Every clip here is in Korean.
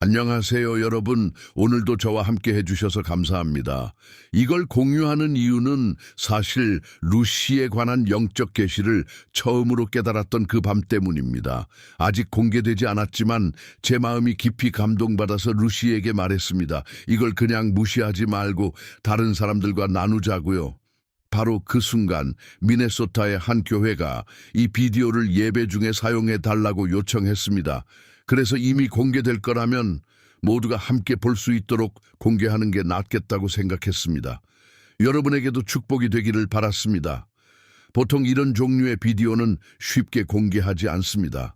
안녕하세요, 여러분. 오늘도 저와 함께 해주셔서 감사합니다. 이걸 공유하는 이유는 사실 루시에 관한 영적 계시를 처음으로 깨달았던 그 밤 때문입니다. 아직 공개되지 않았지만 제 마음이 깊이 감동받아서 루시에게 말했습니다. 이걸 그냥 무시하지 말고 다른 사람들과 나누자고요. 바로 그 순간 미네소타의 한 교회가 이 비디오를 예배 중에 사용해 달라고 요청했습니다. 그래서 이미 공개될 거라면 모두가 함께 볼 수 있도록 공개하는 게 낫겠다고 생각했습니다. 여러분에게도 축복이 되기를 바랐습니다. 보통 이런 종류의 비디오는 쉽게 공개하지 않습니다.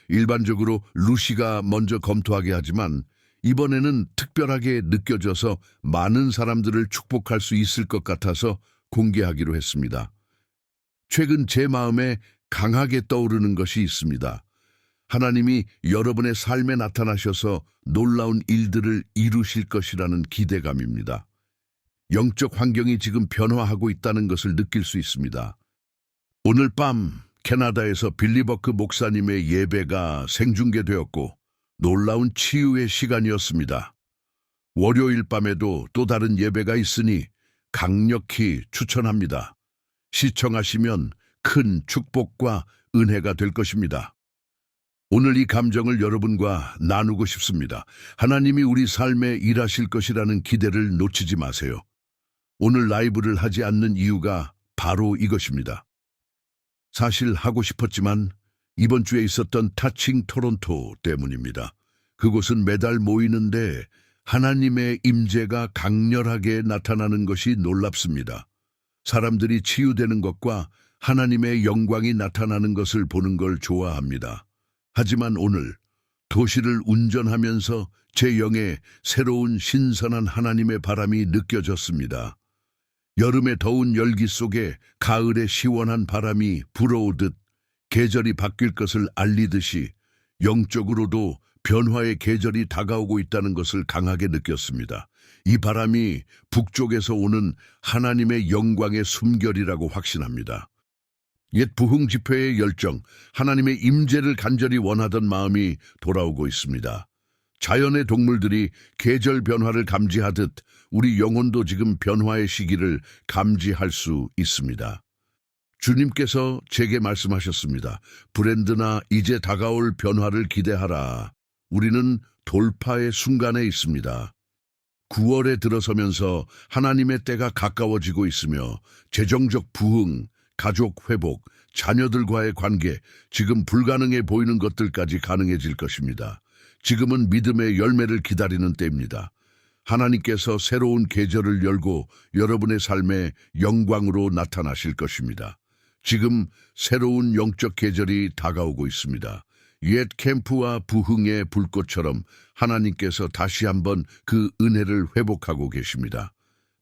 일반적으로 루시가 먼저 검토하게 하지만 이번에는 특별하게 느껴져서 많은 사람들을 축복할 수 있을 것 같아서 공개하기로 했습니다. 최근 제 마음에 강하게 떠오르는 것이 있습니다. 하나님이 여러분의 삶에 나타나셔서 놀라운 일들을 이루실 것이라는 기대감입니다. 영적 환경이 지금 변화하고 있다는 것을 느낄 수 있습니다. 오늘 밤 캐나다에서 빌리버크 목사님의 예배가 생중계되었고 놀라운 치유의 시간이었습니다. 월요일 밤에도 또 다른 예배가 있으니 강력히 추천합니다. 시청하시면 큰 축복과 은혜가 될 것입니다. 오늘 이 감정을 여러분과 나누고 싶습니다. 하나님이 우리 삶에 일하실 것이라는 기대를 놓치지 마세요. 오늘 라이브를 하지 않는 이유가 바로 이것입니다. 사실 하고 싶었지만 이번 주에 있었던 타칭 토론토 때문입니다. 그곳은 매달 모이는데 하나님의 임재가 강렬하게 나타나는 것이 놀랍습니다. 사람들이 치유되는 것과 하나님의 영광이 나타나는 것을 보는 걸 좋아합니다. 하지만 오늘 도시를 운전하면서 제 영에 새로운 신선한 하나님의 바람이 느껴졌습니다. 여름의 더운 열기 속에 가을의 시원한 바람이 불어오듯 계절이 바뀔 것을 알리듯이 영적으로도 변화의 계절이 다가오고 있다는 것을 강하게 느꼈습니다. 이 바람이 북쪽에서 오는 하나님의 영광의 숨결이라고 확신합니다. 옛 부흥 집회의 열정, 하나님의 임재를 간절히 원하던 마음이 돌아오고 있습니다. 자연의 동물들이 계절 변화를 감지하듯 우리 영혼도 지금 변화의 시기를 감지할 수 있습니다. 주님께서 제게 말씀하셨습니다. 브랜드나 이제 다가올 변화를 기대하라. 우리는 돌파의 순간에 있습니다. 9월에 들어서면서 하나님의 때가 가까워지고 있으며 재정적 부흥, 가족 회복, 자녀들과의 관계, 지금 불가능해 보이는 것들까지 가능해질 것입니다. 지금은 믿음의 열매를 기다리는 때입니다. 하나님께서 새로운 계절을 열고 여러분의 삶에 영광으로 나타나실 것입니다. 지금 새로운 영적 계절이 다가오고 있습니다. 옛 캠프와 부흥의 불꽃처럼 하나님께서 다시 한번 그 은혜를 회복하고 계십니다.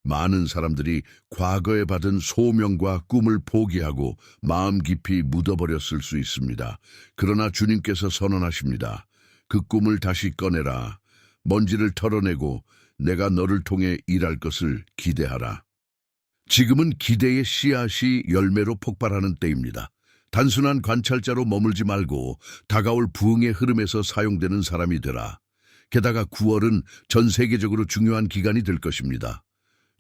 많은 사람들이 과거에 받은 소명과 꿈을 포기하고 마음 깊이 묻어버렸을 수 있습니다. 그러나 주님께서 선언하십니다. 그 꿈을 다시 꺼내라. 먼지를 털어내고 내가 너를 통해 일할 것을 기대하라. 지금은 기대의 씨앗이 열매로 폭발하는 때입니다. 단순한 관찰자로 머물지 말고 다가올 부흥의 흐름에서 사용되는 사람이 되라. 게다가 9월은 전 세계적으로 중요한 기간이 될 것입니다.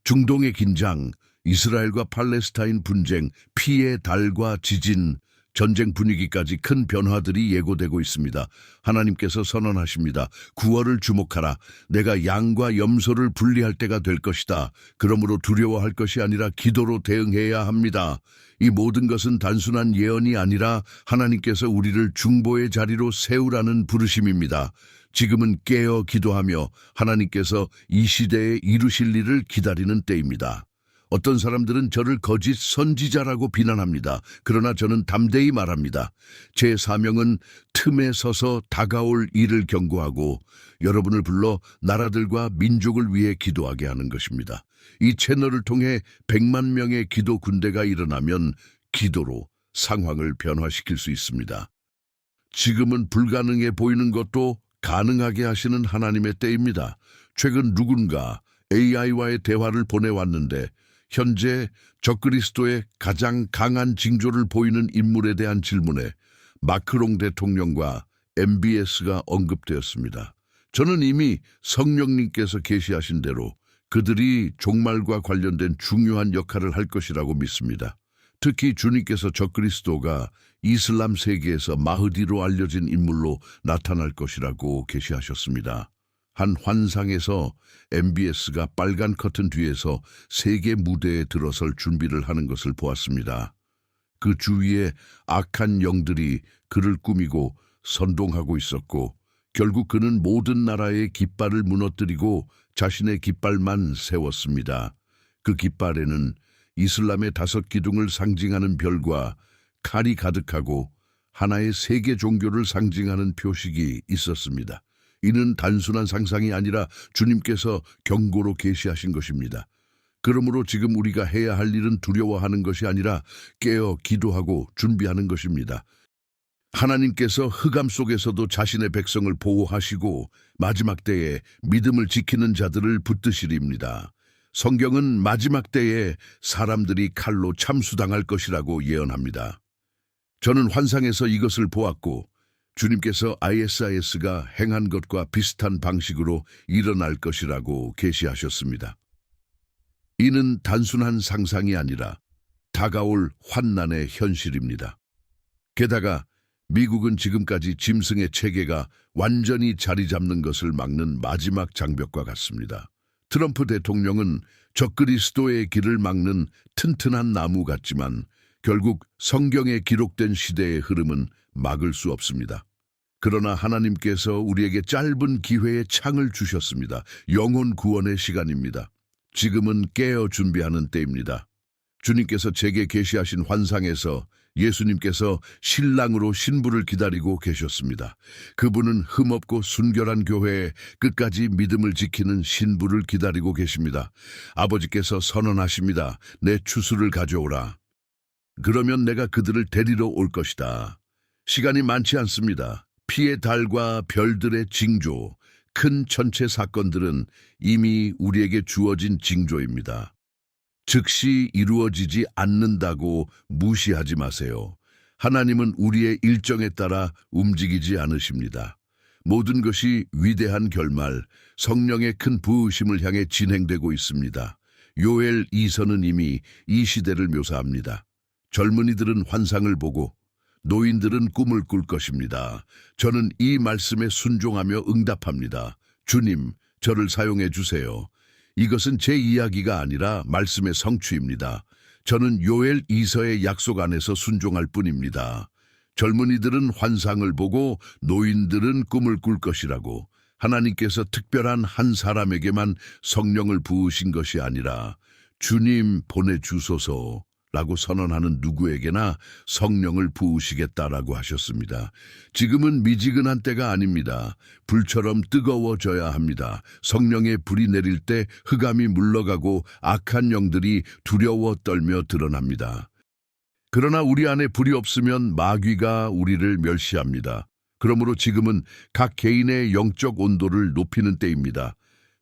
중동의 긴장, 이스라엘과 팔레스타인 분쟁, 피해 달과 지진, 전쟁 분위기까지 큰 변화들이 예고되고 있습니다. 하나님께서 선언하십니다. 9월을 주목하라. 내가 양과 염소를 분리할 때가 될 것이다. 그러므로 두려워할 것이 아니라 기도로 대응해야 합니다. 이 모든 것은 단순한 예언이 아니라 하나님께서 우리를 중보의 자리로 세우라는 부르심입니다. 지금은 깨어 기도하며 하나님께서 이 시대에 이루실 일을 기다리는 때입니다. 어떤 사람들은 저를 거짓 선지자라고 비난합니다. 그러나 저는 담대히 말합니다. 제 사명은 틈에 서서 다가올 일을 경고하고 여러분을 불러 나라들과 민족을 위해 기도하게 하는 것입니다. 이 채널을 통해 100만 명의 기도 군대가 일어나면 기도로 상황을 변화시킬 수 있습니다. 지금은 불가능해 보이는 것도 가능하게 하시는 하나님의 때입니다. 최근 누군가 AI와의 대화를 보내왔는데 현재 적그리스도의 가장 강한 징조를 보이는 인물에 대한 질문에 마크롱 대통령과 MBS가 언급되었습니다. 저는 이미 성령님께서 계시하신 대로 그들이 종말과 관련된 중요한 역할을 할 것이라고 믿습니다. 특히 주님께서 적그리스도가 이슬람 세계에서 마흐디로 알려진 인물로 나타날 것이라고 계시하셨습니다. 한 환상에서 MBS가 빨간 커튼 뒤에서 세계 무대에 들어설 준비를 하는 것을 보았습니다. 그 주위에 악한 영들이 그를 꾸미고 선동하고 있었고 결국 그는 모든 나라의 깃발을 무너뜨리고 자신의 깃발만 세웠습니다. 그 깃발에는 이슬람의 5기둥을 상징하는 별과 칼이 가득하고 하나의 세계 종교를 상징하는 표식이 있었습니다. 이는 단순한 상상이 아니라 주님께서 경고로 계시하신 것입니다. 그러므로 지금 우리가 해야 할 일은 두려워하는 것이 아니라 깨어 기도하고 준비하는 것입니다. 하나님께서 흑암 속에서도 자신의 백성을 보호하시고 마지막 때에 믿음을 지키는 자들을 붙드시리입니다. 성경은 마지막 때에 사람들이 칼로 참수당할 것이라고 예언합니다. 저는 환상에서 이것을 보았고 주님께서 ISIS가 행한 것과 비슷한 방식으로 일어날 것이라고 계시하셨습니다. 이는 단순한 상상이 아니라 다가올 환난의 현실입니다. 게다가 미국은 지금까지 짐승의 체계가 완전히 자리 잡는 것을 막는 마지막 장벽과 같습니다. 트럼프 대통령은 적그리스도의 길을 막는 튼튼한 나무 같지만 결국 성경에 기록된 시대의 흐름은 막을 수 없습니다. 그러나 하나님께서 우리에게 짧은 기회의 창을 주셨습니다. 영혼 구원의 시간입니다. 지금은 깨어 준비하는 때입니다. 주님께서 제게 계시하신 환상에서 예수님께서 신랑으로 신부를 기다리고 계셨습니다. 그분은 흠없고 순결한 교회에 끝까지 믿음을 지키는 신부를 기다리고 계십니다. 아버지께서 선언하십니다. 내 추수를 가져오라. 그러면 내가 그들을 데리러 올 것이다. 시간이 많지 않습니다. 피의 달과 별들의 징조, 큰 천체 사건들은 이미 우리에게 주어진 징조입니다. 즉시 이루어지지 않는다고 무시하지 마세요. 하나님은 우리의 일정에 따라 움직이지 않으십니다. 모든 것이 위대한 결말, 성령의 큰 부으심을 향해 진행되고 있습니다. 요엘 2서는 이미 이 시대를 묘사합니다. 젊은이들은 환상을 보고 노인들은 꿈을 꿀 것입니다. 저는 이 말씀에 순종하며 응답합니다. 주님, 저를 사용해 주세요. 이것은 제 이야기가 아니라 말씀의 성취입니다. 저는 요엘 2서의 약속 안에서 순종할 뿐입니다. 젊은이들은 환상을 보고 노인들은 꿈을 꿀 것이라고 하나님께서 특별한 한 사람에게만 성령을 부으신 것이 아니라 주님 보내주소서 라고 선언하는 누구에게나 성령을 부으시겠다라고 하셨습니다. 지금은 미지근한 때가 아닙니다. 불처럼 뜨거워져야 합니다. 성령의 불이 내릴 때 흑암이 물러가고 악한 영들이 두려워 떨며 드러납니다. 그러나 우리 안에 불이 없으면 마귀가 우리를 멸시합니다. 그러므로 지금은 각 개인의 영적 온도를 높이는 때입니다.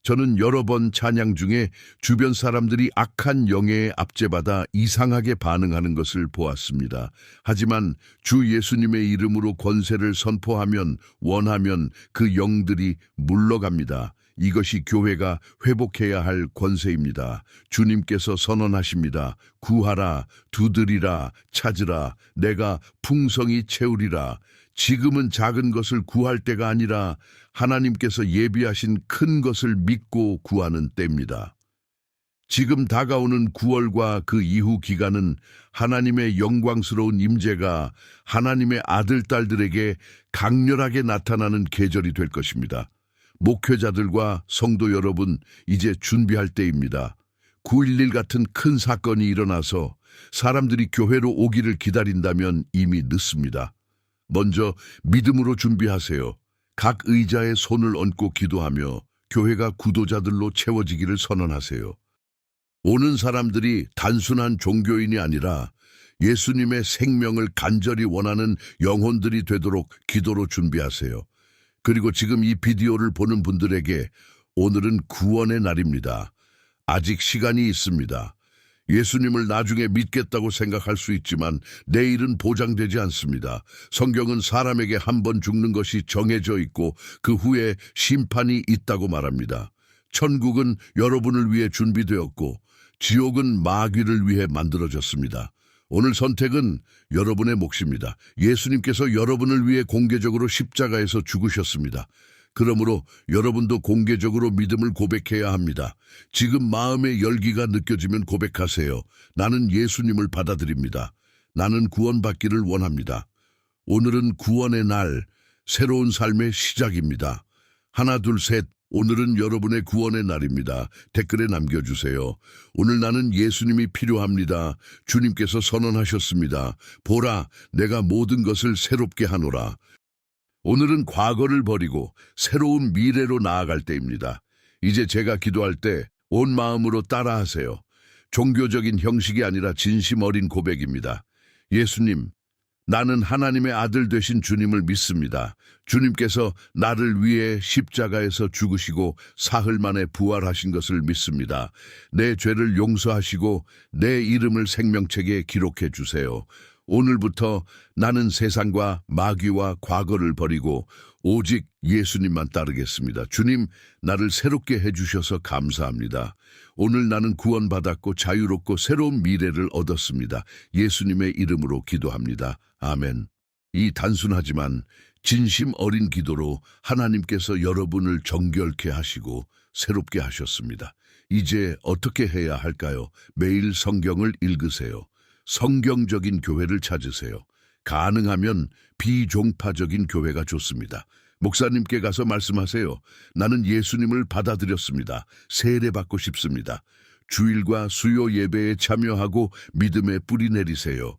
저는 여러 번 찬양 중에 주변 사람들이 악한 영에 압제받아 이상하게 반응하는 것을 보았습니다. 하지만 주 예수님의 이름으로 권세를 선포하면 원하면 그 영들이 물러갑니다. 이것이 교회가 회복해야 할 권세입니다. 주님께서 선언하십니다. 구하라, 두드리라, 찾으라, 내가 풍성히 채우리라. 지금은 작은 것을 구할 때가 아니라 하나님께서 예비하신 큰 것을 믿고 구하는 때입니다. 지금 다가오는 9월과 그 이후 기간은 하나님의 영광스러운 임재가 하나님의 아들, 딸들에게 강렬하게 나타나는 계절이 될 것입니다. 목회자들과 성도 여러분, 이제 준비할 때입니다. 9.11 같은 큰 사건이 일어나서 사람들이 교회로 오기를 기다린다면 이미 늦습니다. 먼저 믿음으로 준비하세요. 각 의자에 손을 얹고 기도하며 교회가 구도자들로 채워지기를 선언하세요. 오는 사람들이 단순한 종교인이 아니라 예수님의 생명을 간절히 원하는 영혼들이 되도록 기도로 준비하세요. 그리고 지금 이 비디오를 보는 분들에게 오늘은 구원의 날입니다. 아직 시간이 있습니다. 예수님을 나중에 믿겠다고 생각할 수 있지만 내일은 보장되지 않습니다. 성경은 사람에게 한 번 죽는 것이 정해져 있고 그 후에 심판이 있다고 말합니다. 천국은 여러분을 위해 준비되었고 지옥은 마귀를 위해 만들어졌습니다. 오늘 선택은 여러분의 몫입니다. 예수님께서 여러분을 위해 공개적으로 십자가에서 죽으셨습니다. 그러므로 여러분도 공개적으로 믿음을 고백해야 합니다. 지금 마음의 열기가 느껴지면 고백하세요. 나는 예수님을 받아들입니다. 나는 구원받기를 원합니다. 오늘은 구원의 날, 새로운 삶의 시작입니다. 하나, 둘, 셋. 오늘은 여러분의 구원의 날입니다. 댓글에 남겨주세요. 오늘 나는 예수님이 필요합니다. 주님께서 선언하셨습니다. 보라, 내가 모든 것을 새롭게 하노라. 오늘은 과거를 버리고 새로운 미래로 나아갈 때입니다. 이제 제가 기도할 때 온 마음으로 따라하세요. 종교적인 형식이 아니라 진심 어린 고백입니다. 예수님, 나는 하나님의 아들 되신 주님을 믿습니다. 주님께서 나를 위해 십자가에서 죽으시고 사흘 만에 부활하신 것을 믿습니다. 내 죄를 용서하시고 내 이름을 생명책에 기록해 주세요. 오늘부터 나는 세상과 마귀와 과거를 버리고 오직 예수님만 따르겠습니다. 주님, 나를 새롭게 해주셔서 감사합니다. 오늘 나는 구원받았고 자유롭고 새로운 미래를 얻었습니다. 예수님의 이름으로 기도합니다. 아멘. 이 단순하지만 진심 어린 기도로 하나님께서 여러분을 정결케 하시고 새롭게 하셨습니다. 이제 어떻게 해야 할까요? 매일 성경을 읽으세요. 성경적인 교회를 찾으세요. 가능하면 비종파적인 교회가 좋습니다. 목사님께 가서 말씀하세요. 나는 예수님을 받아들였습니다. 세례받고 싶습니다. 주일과 수요 예배에 참여하고 믿음의 뿌리 내리세요.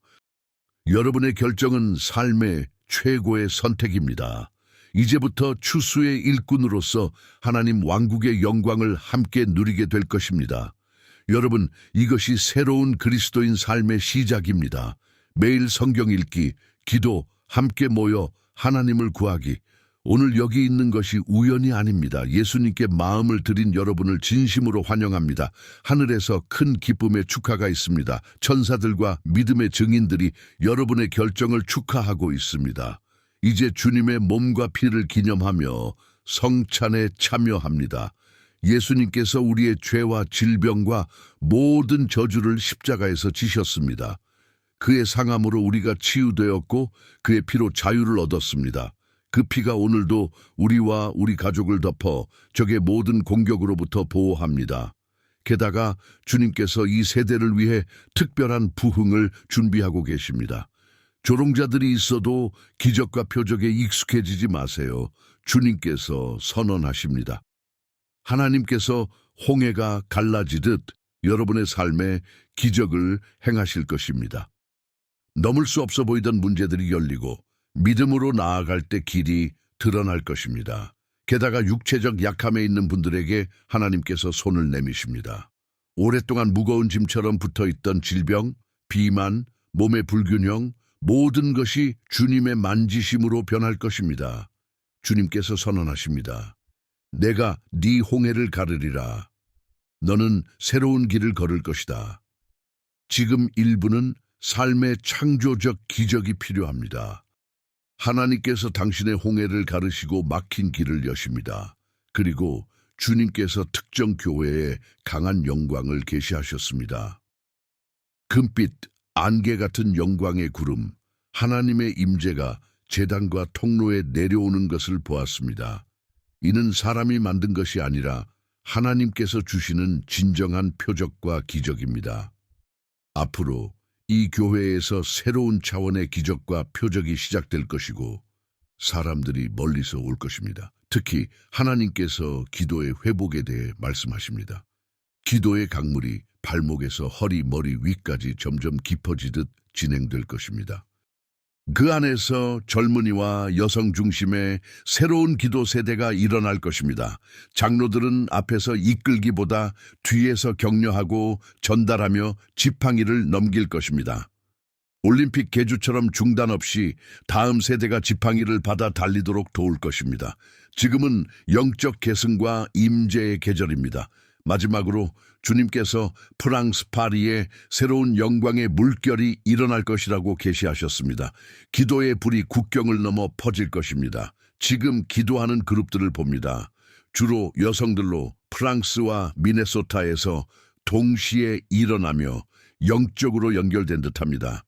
여러분의 결정은 삶의 최고의 선택입니다. 이제부터 추수의 일꾼으로서 하나님 왕국의 영광을 함께 누리게 될 것입니다. 여러분, 이것이 새로운 그리스도인 삶의 시작입니다. 매일 성경 읽기, 기도, 함께 모여 하나님을 구하기. 오늘 여기 있는 것이 우연이 아닙니다. 예수님께 마음을 드린 여러분을 진심으로 환영합니다. 하늘에서 큰 기쁨의 축하가 있습니다. 천사들과 믿음의 증인들이 여러분의 결정을 축하하고 있습니다. 이제 주님의 몸과 피를 기념하며 성찬에 참여합니다. 예수님께서 우리의 죄와 질병과 모든 저주를 십자가에서 지셨습니다. 그의 상함으로 우리가 치유되었고 그의 피로 자유를 얻었습니다. 그 피가 오늘도 우리와 우리 가족을 덮어 적의 모든 공격으로부터 보호합니다. 게다가 주님께서 이 세대를 위해 특별한 부흥을 준비하고 계십니다. 조롱자들이 있어도 기적과 표적에 익숙해지지 마세요. 주님께서 선언하십니다. 하나님께서 홍해가 갈라지듯 여러분의 삶에 기적을 행하실 것입니다. 넘을 수 없어 보이던 문제들이 열리고 믿음으로 나아갈 때 길이 드러날 것입니다. 게다가 육체적 약함에 있는 분들에게 하나님께서 손을 내미십니다. 오랫동안 무거운 짐처럼 붙어있던 질병, 비만, 몸의 불균형, 모든 것이 주님의 만지심으로 변할 것입니다. 주님께서 선언하십니다. 내가 네 홍해를 가르리라. 너는 새로운 길을 걸을 것이다. 지금 일부는 삶의 창조적 기적이 필요합니다. 하나님께서 당신의 홍해를 가르시고 막힌 길을 여십니다. 그리고 주님께서 특정 교회에 강한 영광을 계시하셨습니다. 금빛, 안개 같은 영광의 구름, 하나님의 임재가 제단과 통로에 내려오는 것을 보았습니다. 이는 사람이 만든 것이 아니라 하나님께서 주시는 진정한 표적과 기적입니다. 앞으로 이 교회에서 새로운 차원의 기적과 표적이 시작될 것이고 사람들이 멀리서 올 것입니다. 특히 하나님께서 기도의 회복에 대해 말씀하십니다. 기도의 강물이 발목에서 허리, 머리 위까지 점점 깊어지듯 진행될 것입니다. 그 안에서 젊은이와 여성 중심의 새로운 기도 세대가 일어날 것입니다. 장로들은 앞에서 이끌기보다 뒤에서 격려하고 전달하며 지팡이를 넘길 것입니다. 올림픽 개주처럼 중단 없이 다음 세대가 지팡이를 받아 달리도록 도울 것입니다. 지금은 영적 계승과 임재의 계절입니다. 마지막으로 주님께서 프랑스 파리에 새로운 영광의 물결이 일어날 것이라고 계시하셨습니다. 기도의 불이 국경을 넘어 퍼질 것입니다. 지금 기도하는 그룹들을 봅니다. 주로 여성들로 프랑스와 미네소타에서 동시에 일어나며 영적으로 연결된 듯합니다.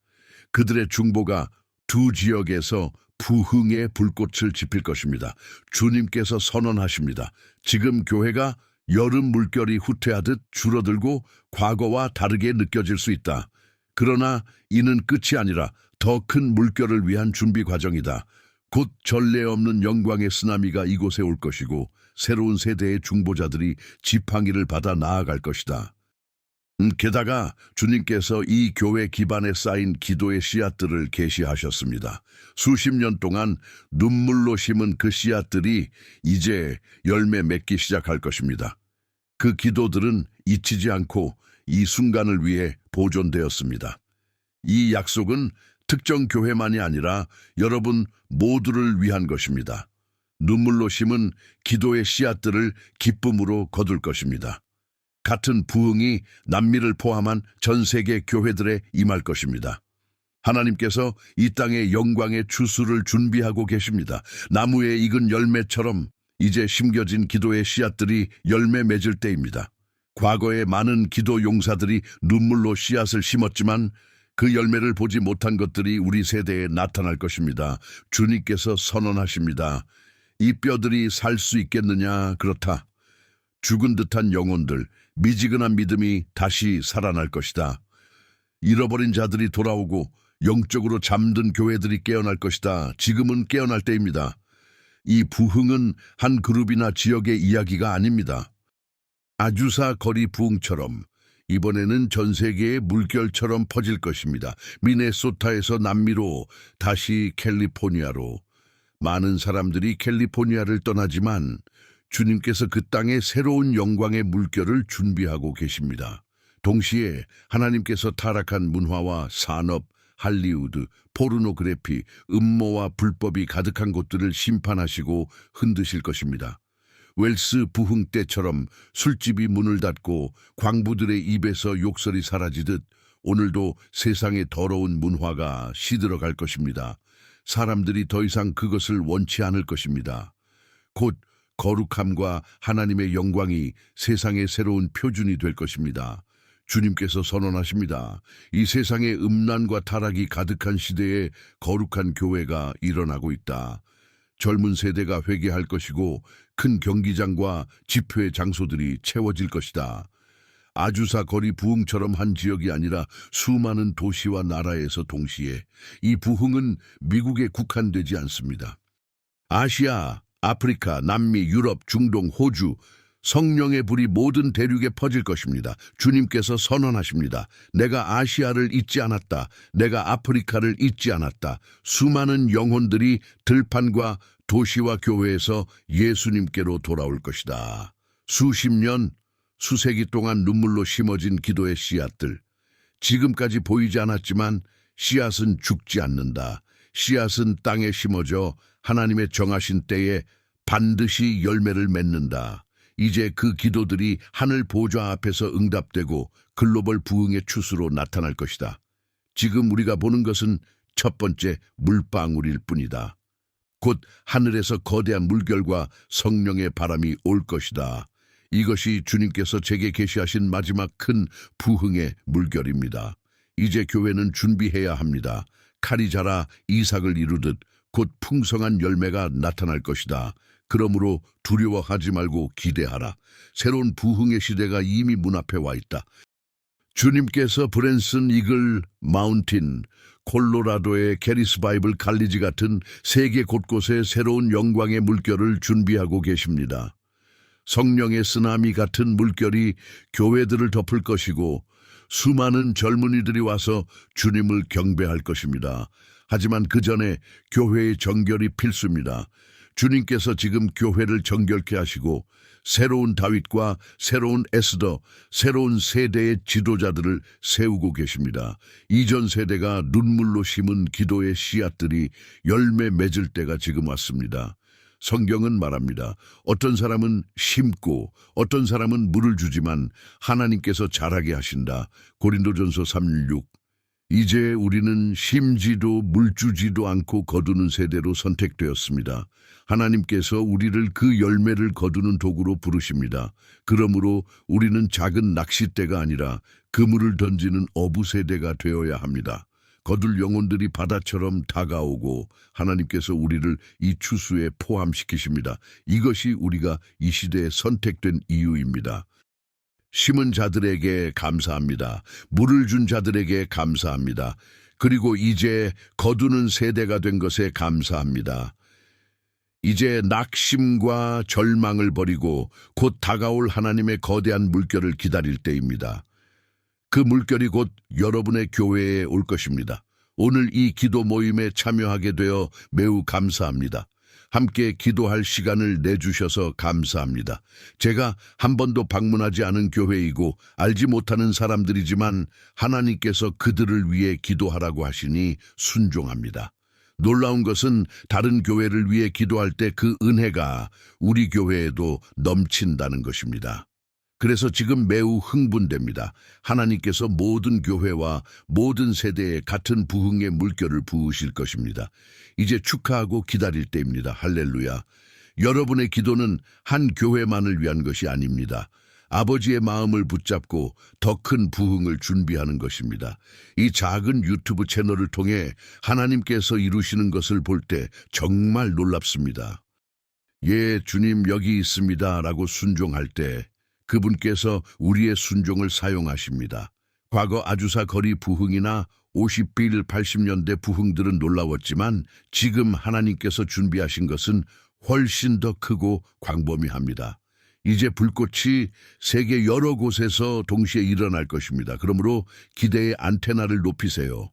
그들의 중보가 두 지역에서 부흥의 불꽃을 지필 것입니다. 주님께서 선언하십니다. 지금 교회가 여름 물결이 후퇴하듯 줄어들고 과거와 다르게 느껴질 수 있다. 그러나 이는 끝이 아니라 더 큰 물결을 위한 준비 과정이다. 곧 전례 없는 영광의 쓰나미가 이곳에 올 것이고 새로운 세대의 중보자들이 지팡이를 받아 나아갈 것이다. 게다가 주님께서 이 교회 기반에 쌓인 기도의 씨앗들을 계시하셨습니다. 수십 년 동안 눈물로 심은 그 씨앗들이 이제 열매 맺기 시작할 것입니다. 그 기도들은 잊히지 않고 이 순간을 위해 보존되었습니다. 이 약속은 특정 교회만이 아니라 여러분 모두를 위한 것입니다. 눈물로 심은 기도의 씨앗들을 기쁨으로 거둘 것입니다. 같은 부흥이 남미를 포함한 전 세계 교회들에 임할 것입니다. 하나님께서 이 땅의 영광의 추수를 준비하고 계십니다. 나무에 익은 열매처럼 이제 심겨진 기도의 씨앗들이 열매 맺을 때입니다. 과거에 많은 기도 용사들이 눈물로 씨앗을 심었지만 그 열매를 보지 못한 것들이 우리 세대에 나타날 것입니다. 주님께서 선언하십니다. 이 뼈들이 살 수 있겠느냐? 그렇다. 죽은 듯한 영혼들, 미지근한 믿음이 다시 살아날 것이다. 잃어버린 자들이 돌아오고 영적으로 잠든 교회들이 깨어날 것이다. 지금은 깨어날 때입니다. 이 부흥은 한 그룹이나 지역의 이야기가 아닙니다. 아주사 거리 부흥처럼 이번에는 전 세계의 물결처럼 퍼질 것입니다. 미네소타에서 남미로 다시 캘리포니아로. 많은 사람들이 캘리포니아를 떠나지만 주님께서 그 땅에 새로운 영광의 물결을 준비하고 계십니다. 동시에 하나님께서 타락한 문화와 산업, 할리우드, 포르노그래피, 음모와 불법이 가득한 곳들을 심판하시고 흔드실 것입니다. 웰스 부흥 때처럼 술집이 문을 닫고 광부들의 입에서 욕설이 사라지듯 오늘도 세상의 더러운 문화가 시들어갈 것입니다. 사람들이 더 이상 그것을 원치 않을 것입니다. 곧 거룩함과 하나님의 영광이 세상의 새로운 표준이 될 것입니다. 주님께서 선언하십니다. 이 세상에 음란과 타락이 가득한 시대에 거룩한 교회가 일어나고 있다. 젊은 세대가 회개할 것이고 큰 경기장과 집회 장소들이 채워질 것이다. 아주사 거리 부흥처럼 한 지역이 아니라 수많은 도시와 나라에서 동시에 이 부흥은 미국에 국한되지 않습니다. 아시아, 아프리카, 남미, 유럽, 중동, 호주, 성령의 불이 모든 대륙에 퍼질 것입니다. 주님께서 선언하십니다. 내가 아시아를 잊지 않았다. 내가 아프리카를 잊지 않았다. 수많은 영혼들이 들판과 도시와 교회에서 예수님께로 돌아올 것이다. 수십 년, 수세기 동안 눈물로 심어진 기도의 씨앗들. 지금까지 보이지 않았지만 씨앗은 죽지 않는다. 씨앗은 땅에 심어져 하나님의 정하신 때에 반드시 열매를 맺는다. 이제 그 기도들이 하늘 보좌 앞에서 응답되고 글로벌 부흥의 추수로 나타날 것이다. 지금 우리가 보는 것은 첫 번째 물방울일 뿐이다. 곧 하늘에서 거대한 물결과 성령의 바람이 올 것이다. 이것이 주님께서 제게 계시하신 마지막 큰 부흥의 물결입니다. 이제 교회는 준비해야 합니다. 칼이 자라 이삭을 이루듯 곧 풍성한 열매가 나타날 것이다. 그러므로 두려워하지 말고 기대하라. 새로운 부흥의 시대가 이미 문 앞에 와 있다. 주님께서 브랜슨 이글 마운틴, 콜로라도의 게리스 바이블 갈리지 같은 세계 곳곳에 새로운 영광의 물결을 준비하고 계십니다. 성령의 쓰나미 같은 물결이 교회들을 덮을 것이고 수많은 젊은이들이 와서 주님을 경배할 것입니다. 하지만 그 전에 교회의 정결이 필수입니다. 주님께서 지금 교회를 정결케 하시고 새로운 다윗과 새로운 에스더, 새로운 세대의 지도자들을 세우고 계십니다. 이전 세대가 눈물로 심은 기도의 씨앗들이 열매 맺을 때가 지금 왔습니다. 성경은 말합니다. 어떤 사람은 심고 어떤 사람은 물을 주지만 하나님께서 자라게 하신다. 고린도전서 3:6. 이제 우리는 심지도 물주지도 않고 거두는 세대로 선택되었습니다. 하나님께서 우리를 그 열매를 거두는 도구로 부르십니다. 그러므로 우리는 작은 낚싯대가 아니라 그물을 던지는 어부 세대가 되어야 합니다. 거둘 영혼들이 바다처럼 다가오고 하나님께서 우리를 이 추수에 포함시키십니다. 이것이 우리가 이 시대에 선택된 이유입니다. 심은 자들에게 감사합니다. 물을 준 자들에게 감사합니다. 그리고 이제 거두는 세대가 된 것에 감사합니다. 이제 낙심과 절망을 버리고 곧 다가올 하나님의 거대한 물결을 기다릴 때입니다. 그 물결이 곧 여러분의 교회에 올 것입니다. 오늘 이 기도 모임에 참여하게 되어 매우 감사합니다. 함께 기도할 시간을 내주셔서 감사합니다. 제가 한 번도 방문하지 않은 교회이고 알지 못하는 사람들이지만 하나님께서 그들을 위해 기도하라고 하시니 순종합니다. 놀라운 것은 다른 교회를 위해 기도할 때 그 은혜가 우리 교회에도 넘친다는 것입니다. 그래서 지금 매우 흥분됩니다. 하나님께서 모든 교회와 모든 세대에 같은 부흥의 물결을 부으실 것입니다. 이제 축하하고 기다릴 때입니다. 할렐루야. 여러분의 기도는 한 교회만을 위한 것이 아닙니다. 아버지의 마음을 붙잡고 더 큰 부흥을 준비하는 것입니다. 이 작은 유튜브 채널을 통해 하나님께서 이루시는 것을 볼 때 정말 놀랍습니다. 예, 주님 여기 있습니다 라고 순종할 때 그분께서 우리의 순종을 사용하십니다. 과거 아주사 거리 부흥이나 50빌 80년대 부흥들은 놀라웠지만 지금 하나님께서 준비하신 것은 훨씬 더 크고 광범위합니다. 이제 불꽃이 세계 여러 곳에서 동시에 일어날 것입니다. 그러므로 기대의 안테나를 높이세요.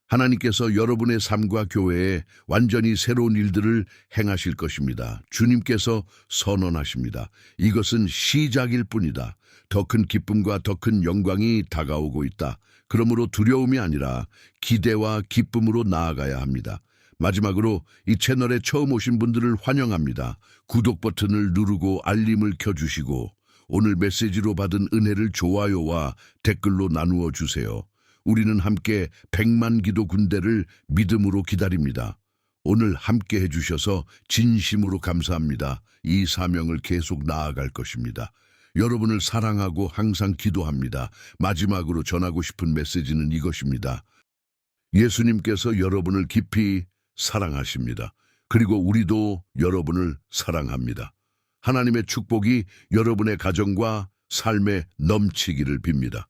하나님께서 여러분의 삶과 교회에 완전히 새로운 일들을 행하실 것입니다. 주님께서 선언하십니다. 이것은 시작일 뿐이다. 더 큰 기쁨과 더 큰 영광이 다가오고 있다. 그러므로 두려움이 아니라 기대와 기쁨으로 나아가야 합니다. 마지막으로 이 채널에 처음 오신 분들을 환영합니다. 구독 버튼을 누르고 알림을 켜주시고 오늘 메시지로 받은 은혜를 좋아요와 댓글로 나누어 주세요. 우리는 함께 100만 기도 군대를 믿음으로 기다립니다. 오늘 함께 해주셔서 진심으로 감사합니다. 이 사명을 계속 나아갈 것입니다. 여러분을 사랑하고 항상 기도합니다. 마지막으로 전하고 싶은 메시지는 이것입니다. 예수님께서 여러분을 깊이 사랑하십니다. 그리고 우리도 여러분을 사랑합니다. 하나님의 축복이 여러분의 가정과 삶에 넘치기를 빕니다.